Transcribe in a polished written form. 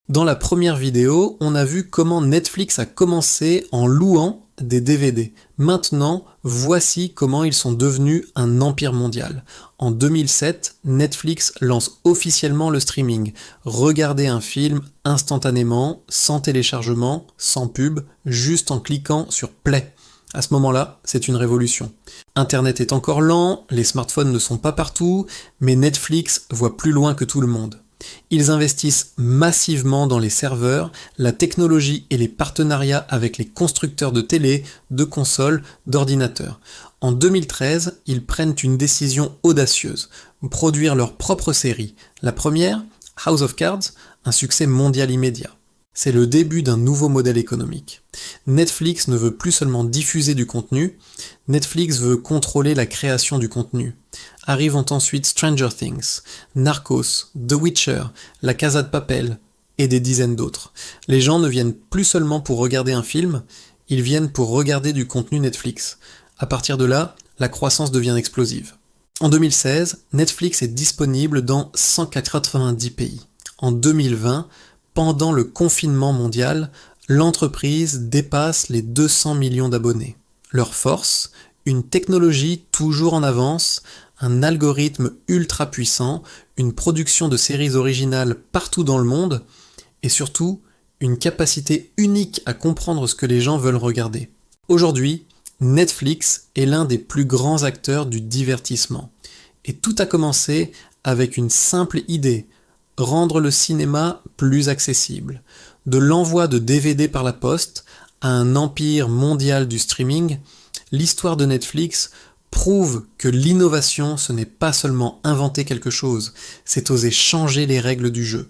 Dans la première vidéo, on a vu comment Netflix a commencé en louant des DVD. Maintenant, voici comment ils sont devenus un empire mondial. En 2007, Netflix lance officiellement le streaming. Regardez un film instantanément, sans téléchargement, sans pub, juste en cliquant sur Play. À ce moment-là, c'est une révolution. Internet est encore lent, les smartphones ne sont pas partout, mais Netflix voit plus loin que tout le monde. Ils investissent massivement dans les serveurs, la technologie et les partenariats avec les constructeurs de télé, de consoles, d'ordinateurs. En 2013, ils prennent une décision audacieuse, produire leur propre série. La première, House of Cards, un succès mondial immédiat. C'est le début d'un nouveau modèle économique. Netflix ne veut plus seulement diffuser du contenu, Netflix veut contrôler la création du contenu. Arrivent ensuite Stranger Things, Narcos, The Witcher, La Casa de Papel et des dizaines d'autres. Les gens ne viennent plus seulement pour regarder un film, ils viennent pour regarder du contenu Netflix. À partir de là, la croissance devient explosive. En 2016, Netflix est disponible dans 190 pays. En 2020, pendant le confinement mondial, l'entreprise dépasse les 200 millions d'abonnés. Leur force, une technologie toujours en avance, un algorithme ultra puissant, une production de séries originales partout dans le monde, et surtout, une capacité unique à comprendre ce que les gens veulent regarder. Aujourd'hui, Netflix est l'un des plus grands acteurs du divertissement. Et tout a commencé avec une simple idée: rendre le cinéma plus accessible. De l'envoi de DVD par la poste à un empire mondial du streaming, l'histoire de Netflix prouve que l'innovation, ce n'est pas seulement inventer quelque chose, c'est oser changer les règles du jeu.